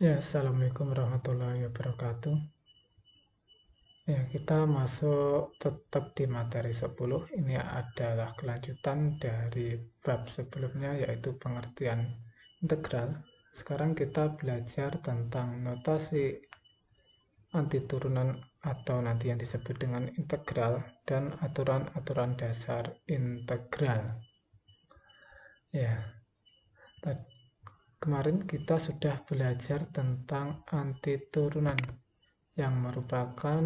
Ya, Assalamualaikum warahmatullahi wabarakatuh. Ya, kita masuk tetap di materi 10. Ini adalah kelanjutan dari bab sebelumnya, yaitu pengertian integral. Sekarang kita belajar tentang notasi antiturunan atau nanti yang disebut dengan integral dan aturan-aturan dasar integral. Ya, kemarin kita sudah belajar tentang antiturunan yang merupakan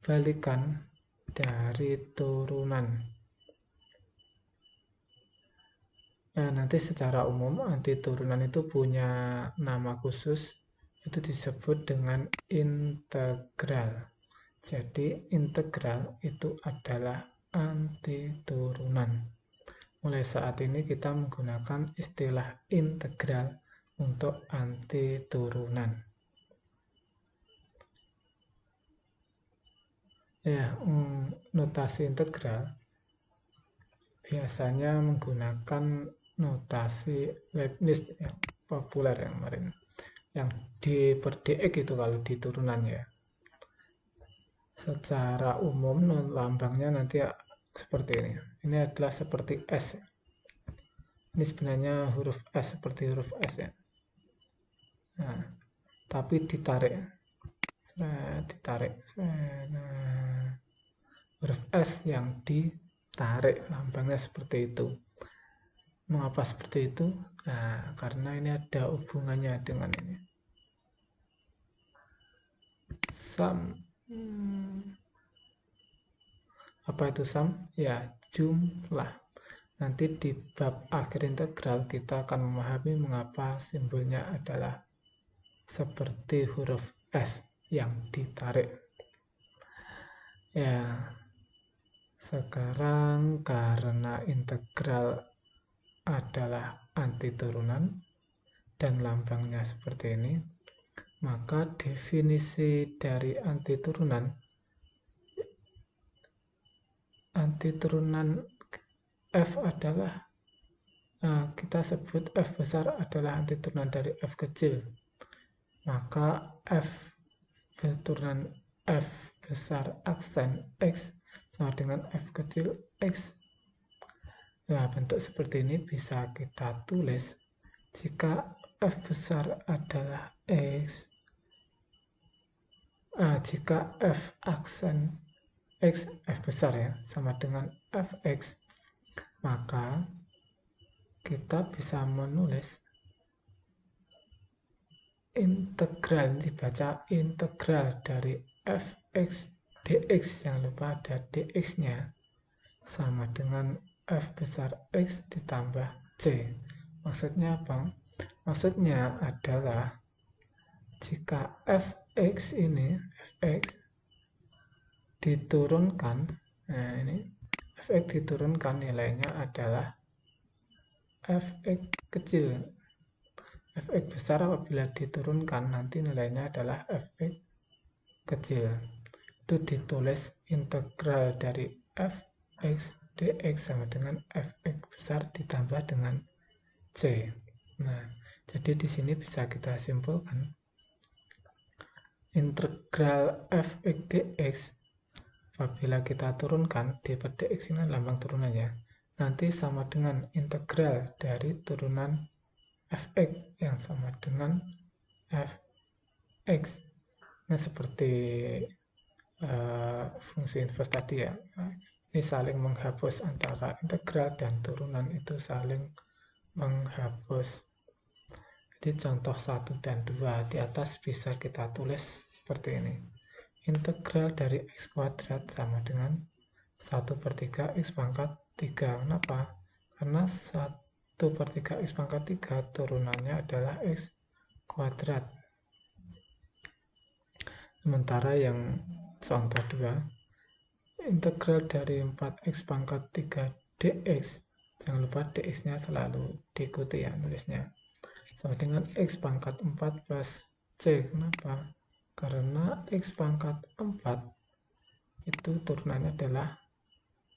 balikan dari turunan. Nanti secara umum antiturunan itu punya nama khusus, itu disebut dengan integral. Jadi integral itu adalah antiturunan. Mulai saat ini kita menggunakan istilah integral untuk antiturunan. Ya, notasi integral biasanya menggunakan notasi Leibniz yang populer yang kemarin, yang d per dx itu kalau di turunan ya. Secara umum lambangnya nanti seperti ini. Ini adalah seperti S. Ini sebenarnya huruf S, seperti huruf S ya. Nah, tapi ditarik. Nah, huruf S yang ditarik, lambangnya seperti itu. Mengapa seperti itu? Nah, karena ini ada hubungannya dengan ini. Sum. Apa itu sum? Ya, jumlah. Nanti di bab akhir integral kita akan memahami mengapa simbolnya adalah seperti huruf S yang ditarik. Ya, sekarang karena integral adalah antiturunan dan lambangnya seperti ini, maka definisi dari antiturunan F adalah, kita sebut F besar adalah antiturunan dari F kecil. Maka F turunan F besar aksen X sama dengan F kecil X. Nah, bentuk seperti ini bisa kita tulis jika F besar adalah X, jika F aksen X, F besar ya, sama dengan Fx, maka kita bisa menulis integral, dibaca integral dari Fx dx, jangan lupa ada dx-nya, sama dengan F besar X ditambah C. Maksudnya apa? Maksudnya adalah jika Fx ini, Fx diturunkan, nah ini Fx diturunkan nilainya adalah Fx kecil. Fx besar apabila diturunkan nanti nilainya adalah Fx kecil. Itu ditulis integral dari Fx dx sama dengan Fx besar ditambah dengan C. Nah, jadi di sini bisa kita simpulkan integral Fx dx apabila kita turunkan d per dx ini lambang turunannya, nanti sama dengan integral dari turunan Fx yang sama dengan Fx. Nah, seperti fungsi inverse tadi ya. Ini saling menghapus antara integral dan turunan, itu saling menghapus. Jadi contoh 1 dan 2 di atas bisa kita tulis seperti ini. Integral dari x kuadrat sama dengan 1 per 3 x pangkat 3. Kenapa? Karena 1 per 3 x pangkat 3 turunannya adalah x kuadrat. Sementara yang contoh 2, integral dari 4x pangkat 3 dx, jangan lupa dx-nya selalu diikuti ya nulisnya, sama dengan x pangkat 4 plus c. Kenapa? Karena x pangkat 4 itu turunannya adalah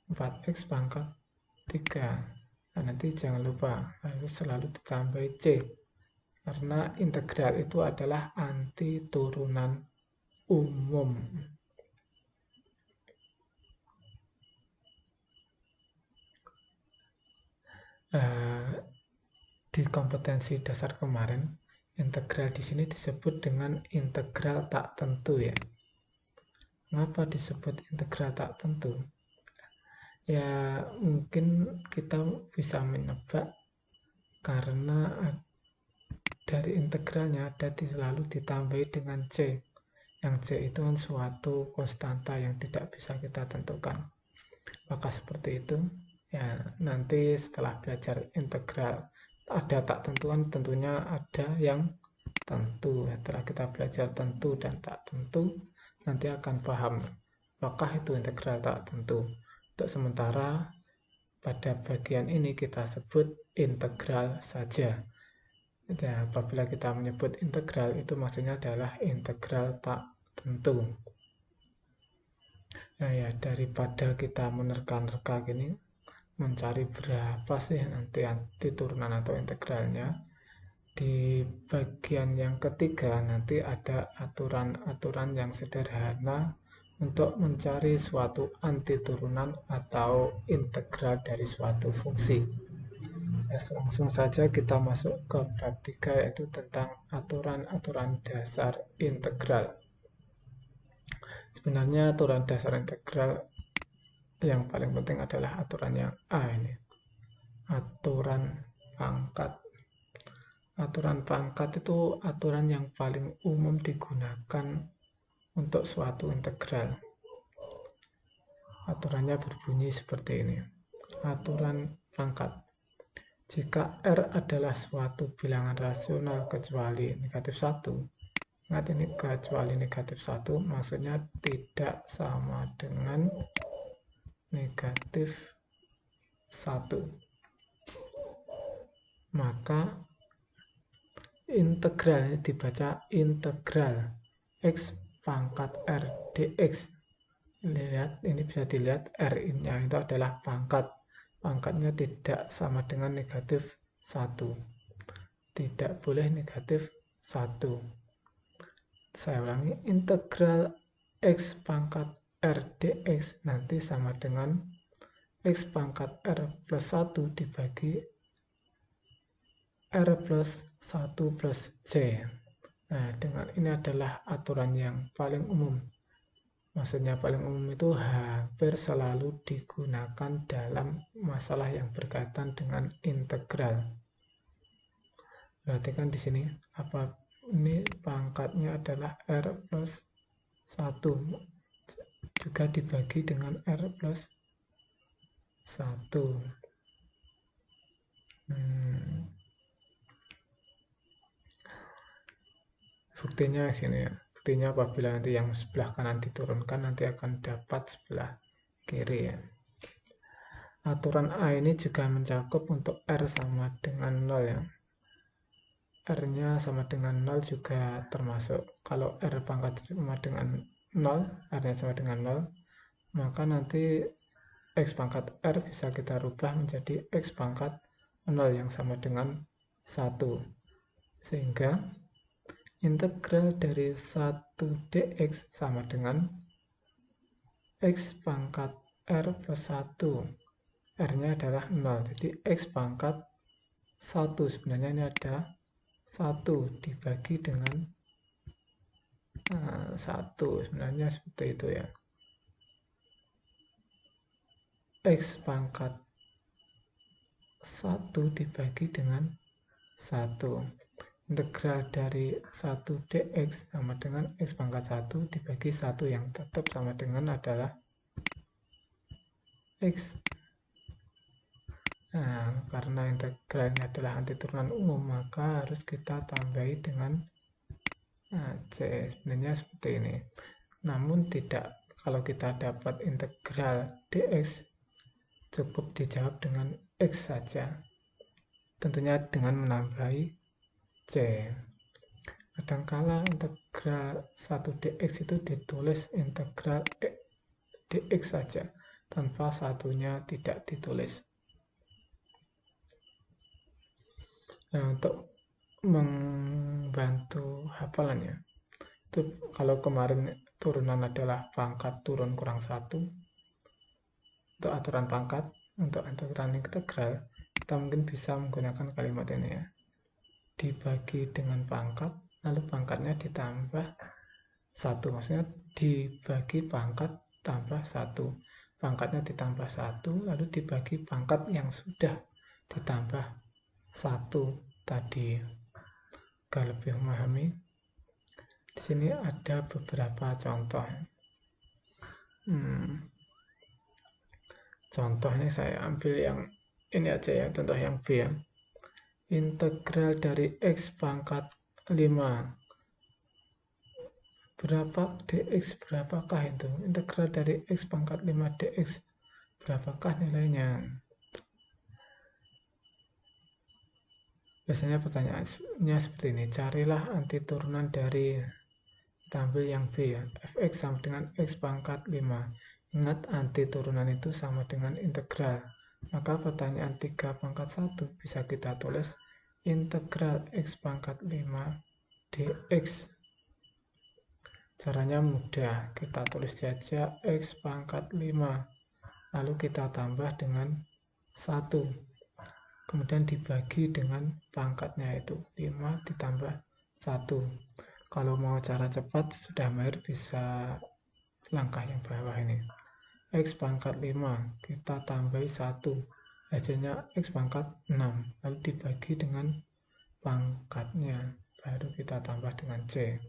4x pangkat 3. Nah, nanti jangan lupa harus selalu ditambah c. karena integral itu adalah antiturunan umum. Di kompetensi dasar kemarin, integral di sini disebut dengan integral tak tentu ya. Mengapa disebut integral tak tentu? Ya mungkin kita bisa menebak karena dari integralnya ada selalu ditambahi dengan C. Yang C itu kan suatu konstanta yang tidak bisa kita tentukan. Maka seperti itu. Ya, nanti setelah belajar integral ada tak tentuan, tentunya ada yang tentu. Setelah kita belajar tentu dan tak tentu, nanti akan paham apakah itu integral tak tentu. Untuk sementara pada bagian ini kita sebut integral saja. Ya, apabila kita menyebut integral itu maksudnya adalah integral tak tentu. Nah ya, daripada kita menerka-nerka gini mencari berapa sih nanti antiturunan atau integralnya, di bagian yang ketiga nanti ada aturan-aturan yang sederhana untuk mencari suatu antiturunan atau integral dari suatu fungsi. Langsung saja kita masuk ke bab 3, yaitu tentang aturan-aturan dasar integral. Sebenarnya aturan dasar integral yang paling penting adalah aturan yang A ini, aturan pangkat. Aturan pangkat itu aturan yang paling umum digunakan untuk suatu integral. Aturannya berbunyi seperti ini. Aturan pangkat. Jika R adalah suatu bilangan rasional kecuali negatif 1, ingat ini kecuali negatif 1 maksudnya tidak sama dengan negatif 1, maka integral dibaca integral x pangkat R dx. Lihat, ini bisa dilihat R-nya itu adalah pangkat. Pangkatnya tidak sama dengan negatif 1. Tidak boleh negatif 1. Saya ulangi, integral x pangkat R dx nanti sama dengan x pangkat R plus 1 dibagi R plus 1 plus C. Nah, dengan ini adalah aturan yang paling umum. Maksudnya paling umum itu hampir selalu digunakan dalam masalah yang berkaitan dengan integral. Perhatikan di sini, apa ini pangkatnya adalah R plus 1. Juga dibagi dengan R plus 1. Buktinya sini ya. Buktinya apabila nanti yang sebelah kanan diturunkan nanti akan dapat sebelah kiri ya. Aturan A ini juga mencakup untuk R sama dengan 0 ya. R-nya sama dengan 0 juga termasuk. Kalau R pangkat sama dengan 0, R-nya sama dengan 0, maka nanti X pangkat R bisa kita rubah menjadi X pangkat 0 yang sama dengan 1. Sehingga integral dari 1 dx sama dengan X pangkat R plus 1. R-nya adalah 0. Jadi X pangkat 1. Sebenarnya ini ada 1 dibagi dengan 1. Sebenarnya seperti itu ya. X pangkat 1 dibagi dengan 1. Integral dari 1 dx sama dengan X pangkat 1 dibagi 1 yang tetap sama dengan adalah X. Nah, karena integralnya adalah antiturunan umum, maka harus kita tambahi dengan C. Sebenarnya seperti ini. Namun tidak, kalau kita dapat integral dx, cukup dijawab dengan X saja. Tentunya dengan menambahi C. Kadangkala integral 1 dx itu ditulis integral dx saja, tanpa satunya tidak ditulis. Nah, untuk membantu hafalannya. Itu kalau kemarin turunan adalah pangkat turun kurang 1 untuk aturan pangkat, untuk aturan integral kita mungkin bisa menggunakan kalimat ini ya, dibagi dengan pangkat lalu pangkatnya ditambah 1, maksudnya dibagi pangkat tambah 1, pangkatnya ditambah 1 lalu dibagi pangkat yang sudah ditambah 1 tadi. Agar lebih memahami, di sini ada beberapa contoh. Contohnya saya ambil yang ini aja ya, contoh yang B ya. Integral dari X pangkat 5. Berapa dx, berapakah itu? Integral dari X pangkat 5 dx, berapakah nilainya? Biasanya pertanyaannya seperti ini, carilah anti turunan dari, kita ambil yang B ya, fx sama dengan X pangkat 5. Ingat anti turunan itu sama dengan integral. Maka pertanyaan 3 pangkat 1 bisa kita tulis integral X pangkat 5 dx. Caranya mudah, kita tulis saja X pangkat 5. Lalu kita tambah dengan 1. Kemudian dibagi dengan pangkatnya itu 5 ditambah 1. Kalau mau cara cepat, sudah mahir bisa langkah yang bawah ini. X pangkat 5 kita tambahi 1, hasilnya X pangkat 6, lalu dibagi dengan pangkatnya, baru kita tambah dengan C.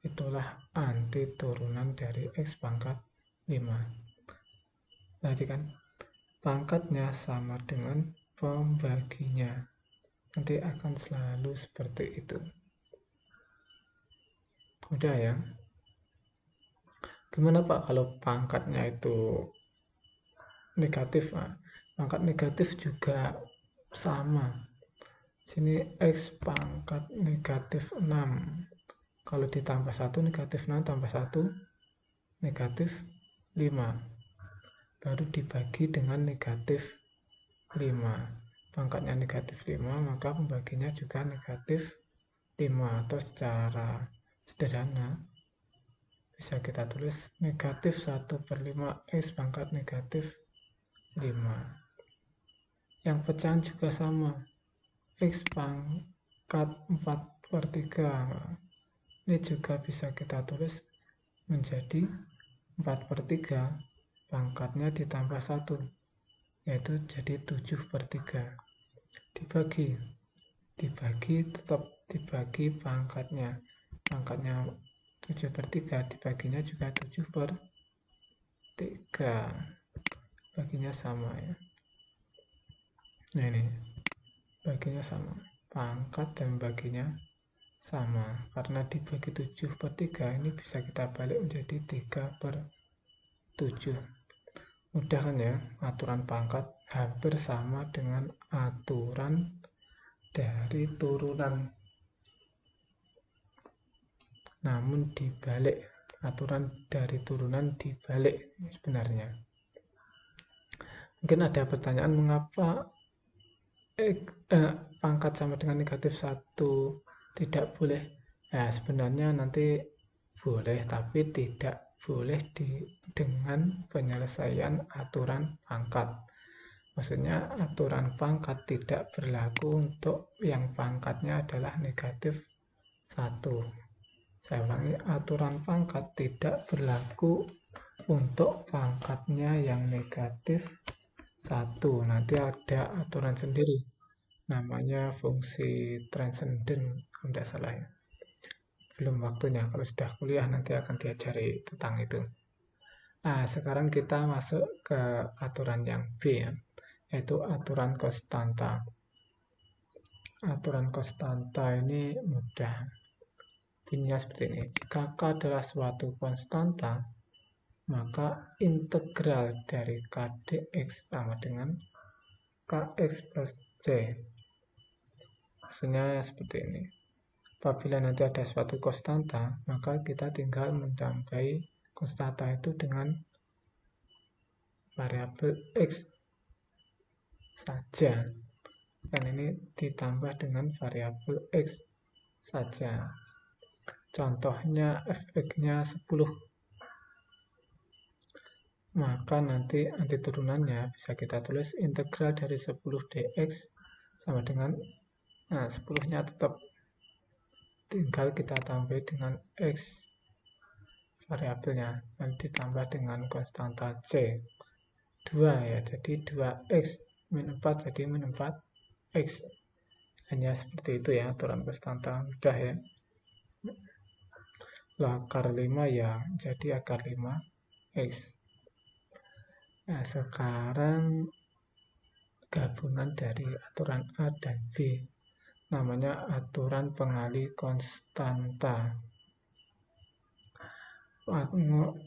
Itulah anti turunan dari X pangkat 5. Perhatikan, pangkatnya sama dengan pembaginya, nanti akan selalu seperti itu. Udah ya. Gimana Pak kalau pangkatnya itu negatif? Nah, pangkat negatif juga sama. Sini X pangkat negatif 6. Kalau ditambah 1 negatif 6 tambah 1 negatif 5. Baru dibagi dengan negatif 5. Pangkatnya negatif 5, maka pembaginya juga negatif 5. Atau secara sederhana bisa kita tulis negatif 1/5 X pangkat negatif 5. Yang pecahan juga sama, X pangkat 4/3. Ini juga bisa kita tulis menjadi 4/3, pangkatnya ditambah 1, yaitu jadi 7/3. Dibagi tetap dibagi pangkatnya 7/3, dibaginya juga 7/3, baginya sama ya. Nah ini baginya sama, pangkat dan baginya sama, karena dibagi 7/3 ini bisa kita balik menjadi 3/7. Mudah kan ya, aturan pangkat hampir sama dengan aturan dari turunan, namun dibalik, aturan dari turunan dibalik sebenarnya. Mungkin ada pertanyaan, mengapa pangkat sama dengan negatif 1 tidak boleh? Ya sebenarnya nanti boleh, tapi tidak boleh dengan penyelesaian aturan pangkat. Maksudnya aturan pangkat tidak berlaku untuk yang pangkatnya adalah negatif 1. Saya ulangi, aturan pangkat tidak berlaku untuk pangkatnya yang negatif 1. Nanti ada aturan sendiri, namanya fungsi transenden, kalau tidak salah ya. Belum waktunya, kalau sudah kuliah nanti akan diajari tentang itu. Nah, sekarang kita masuk ke aturan yang B ya, yaitu aturan konstanta. Aturan konstanta ini mudah. Bunyinya seperti ini, jika K adalah suatu konstanta, maka integral dari K dx sama dengan Kx plus C. Maksudnya seperti ini, apabila nanti ada suatu konstanta, maka kita tinggal menambahi konstanta itu dengan variabel X saja. Dan ini ditambah dengan variabel X saja. Contohnya fx-nya 10. Maka nanti antiturunannya bisa kita tulis integral dari 10 dx sama dengan, nah 10-nya tetap tinggal kita tambah dengan x variabelnya, dan ditambah dengan konstanta c 2 ya, jadi 2x min 4 jadi min 4x. Hanya seperti itu ya, aturan konstanta mudah ya. Akar 5 ya jadi akar 5x. Nah, sekarang gabungan dari aturan A dan B, namanya aturan pengali konstanta.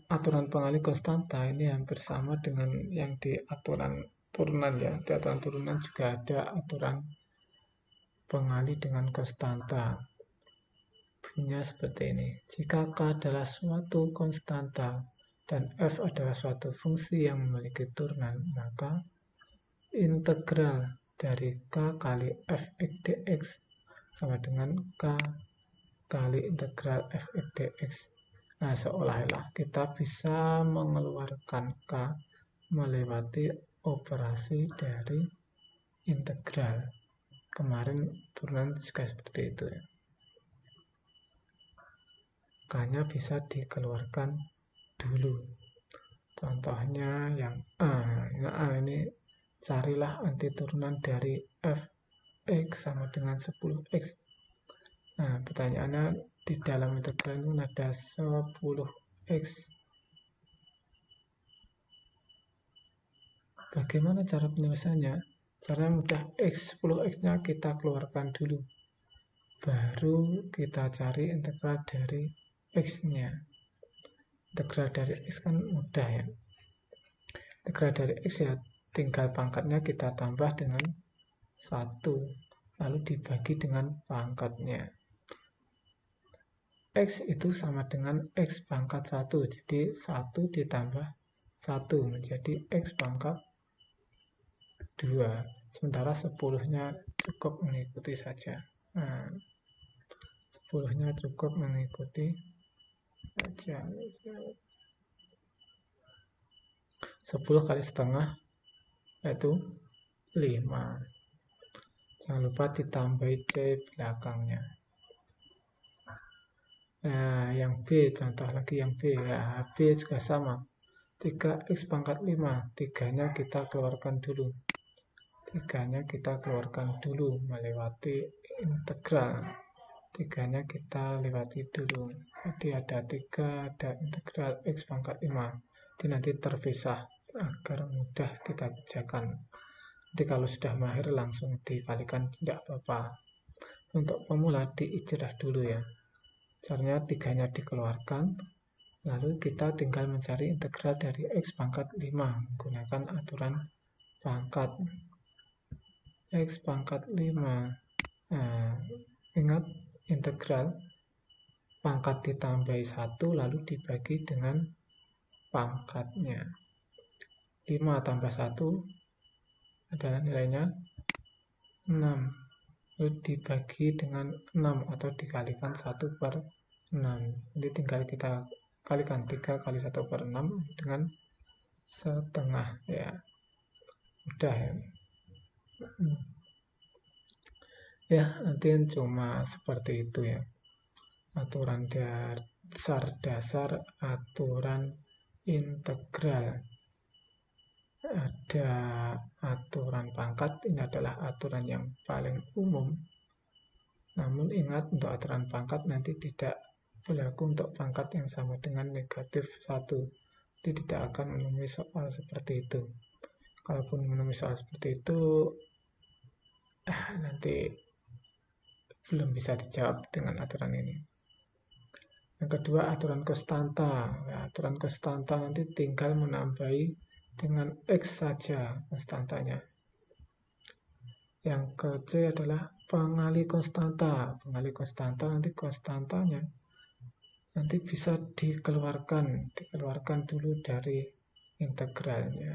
Aturan pengali konstanta ini hampir sama dengan yang di aturan turunan ya. Di aturan turunan juga ada aturan pengali dengan konstanta. Bunyinya seperti ini. Jika K adalah suatu konstanta dan F adalah suatu fungsi yang memiliki turunan, maka integral dari K kali fx dx sama dengan K kali integral fx dx. Nah, seolah-olah kita bisa mengeluarkan K melewati operasi dari integral. Kemarin turunan juga seperti itu ya. K-nya bisa dikeluarkan dulu. Contohnya yang A. Nah, A ini carilah antiturunan dari fx sama dengan 10x. Nah, pertanyaannya di dalam integral ini ada 10x. Bagaimana cara penyelesaiannya? Caranya mudah, 10x-nya kita keluarkan dulu. Baru kita cari integral dari x-nya. Integral dari x kan mudah ya. Integral dari x ya tinggal pangkatnya kita tambah dengan 1. Lalu dibagi dengan pangkatnya. X itu sama dengan X pangkat 1. Jadi 1 ditambah 1 menjadi X pangkat 2. Sementara 10-nya cukup mengikuti saja. Nah, 10-nya cukup mengikuti saja. 10 kali setengah yaitu 5. Jangan lupa ditambahi C belakangnya. Nah, yang B, contoh lagi yang B. Ya, B juga sama. 3x pangkat 5. 3-nya kita keluarkan dulu. 3-nya kita keluarkan dulu melewati integral. 3-nya kita lewati dulu. Jadi ada 3, ada integral x pangkat 5. Jadi nanti terpisah agar mudah kita kerjakan. Nanti kalau sudah mahir langsung dikalikan, tidak apa-apa. Untuk pemula diijrah dulu ya. Caranya 3-nya dikeluarkan, lalu kita tinggal mencari integral dari x pangkat 5 menggunakan aturan pangkat. X pangkat 5. Nah, ingat integral pangkat ditambahi 1 lalu dibagi dengan pangkatnya. 5 tambah 1 adalah nilainya 6. Lalu dibagi dengan 6 atau dikalikan 1/6. Jadi tinggal kita kalikan 3 kali 1/6 dengan setengah ya. Mudah ya. Ya, nanti cuma seperti itu ya. Aturan dasar aturan integral. Ada aturan pangkat, ini adalah aturan yang paling umum. Namun ingat, untuk aturan pangkat nanti tidak berlaku untuk pangkat yang sama dengan negatif 1. Jadi tidak akan menemui soal seperti itu. Kalaupun menemui soal seperti itu, nanti belum bisa dijawab dengan aturan ini. Yang kedua, aturan konstanta. Nah, aturan konstanta nanti tinggal menambahi dengan X saja konstantanya. Yang ke-C adalah pengali konstanta. Pengali konstanta nanti konstantanya nanti bisa dikeluarkan dulu dari integralnya.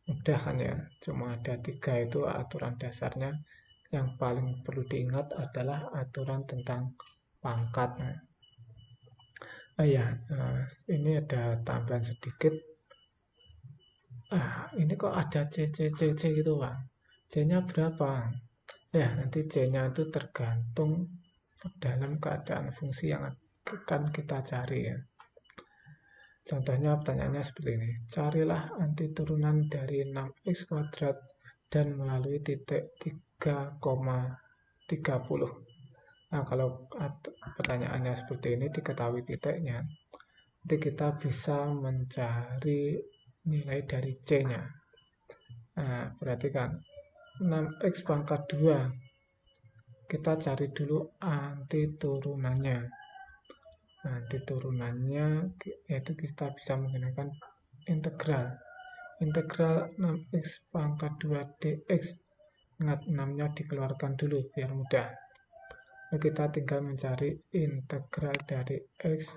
Mudah kan ya, cuma ada 3 itu aturan dasarnya. Yang paling perlu diingat adalah aturan tentang pangkat. Ini ada tambahan sedikit. Ini kok ada C gitu Pak. C-nya berapa? Ya, nanti C-nya itu tergantung dalam keadaan fungsi yang akan kita cari ya. Contohnya pertanyaannya seperti ini. Carilah anti turunan dari 6x kuadrat dan melalui titik 3,30. Nah, kalau pertanyaannya seperti ini diketahui titiknya, nanti kita bisa mencari nilai dari C-nya. Nah, perhatikan 6x pangkat 2. Kita cari dulu anti turunannya. Anti turunannya yaitu kita bisa menggunakan integral. Integral 6x pangkat 2 dx. Ingat 6-nya dikeluarkan dulu biar mudah. Nah, kita tinggal mencari integral dari x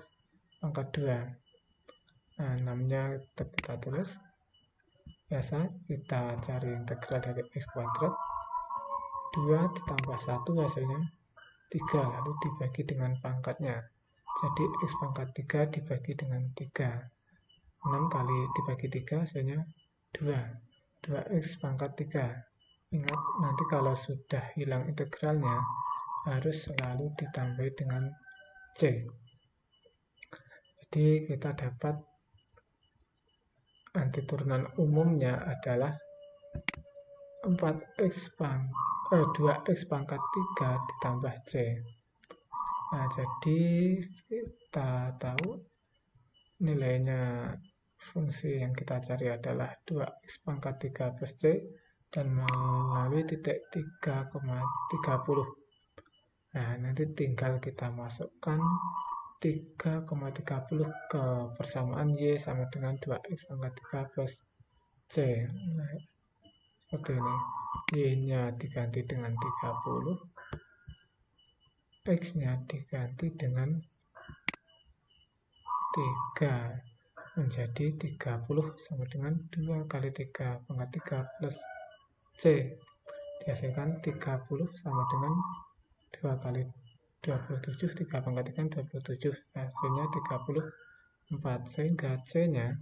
pangkat 2. Nah, 6-nya kita tulis. Biasa kita cari integral dari x kuadrat. 2 ditambah 1 hasilnya 3, lalu dibagi dengan pangkatnya. Jadi x pangkat 3 dibagi dengan 3. 6 kali dibagi 3 hasilnya 2. 2x pangkat 3. Ingat, nanti kalau sudah hilang integralnya, harus selalu ditambah dengan C. Jadi kita dapat anti turunan umumnya adalah 2x pangkat 3 ditambah C. Nah, jadi kita tahu nilainya fungsi yang kita cari adalah 2x pangkat 3 plus C dan melalui titik 3,30. Nah, nanti tinggal kita masukkan 3,30 ke persamaan Y sama dengan 2x pangkat 3 plus C. Nah, seperti ini. Y-nya diganti dengan 30. X-nya diganti dengan 3. Menjadi 30 sama dengan 2 kali 3 pangkat 3 plus C. Dihasilkan 30 sama dengan 2 kali 27, 3 pangkat 3 27. Hasilnya 34. Sehingga C-nya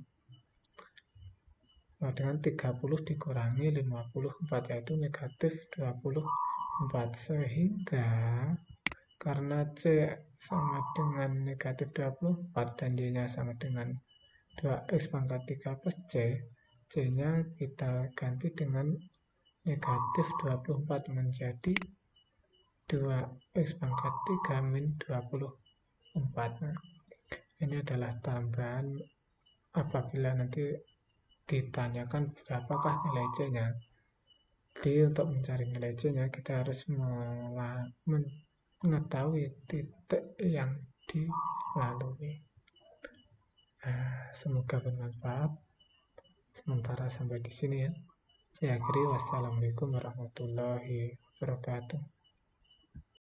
sama dengan 30 dikurangi 54, yaitu negatif 24. Sehingga karena C sama dengan negatif 24 dan Y-nya sama dengan 2x pangkat 3 plus C, C-nya kita ganti dengan negatif 24 menjadi 2x pangkat 3 min 24. Nah, ini adalah tambahan apabila nanti ditanyakan berapakah nilai C-nya. Jadi untuk mencari nilai C-nya kita harus mengetahui titik yang dilalui. Semoga bermanfaat. Sementara sampai di sini ya. Saya akhiri. Wassalamualaikum warahmatullahi wabarakatuh.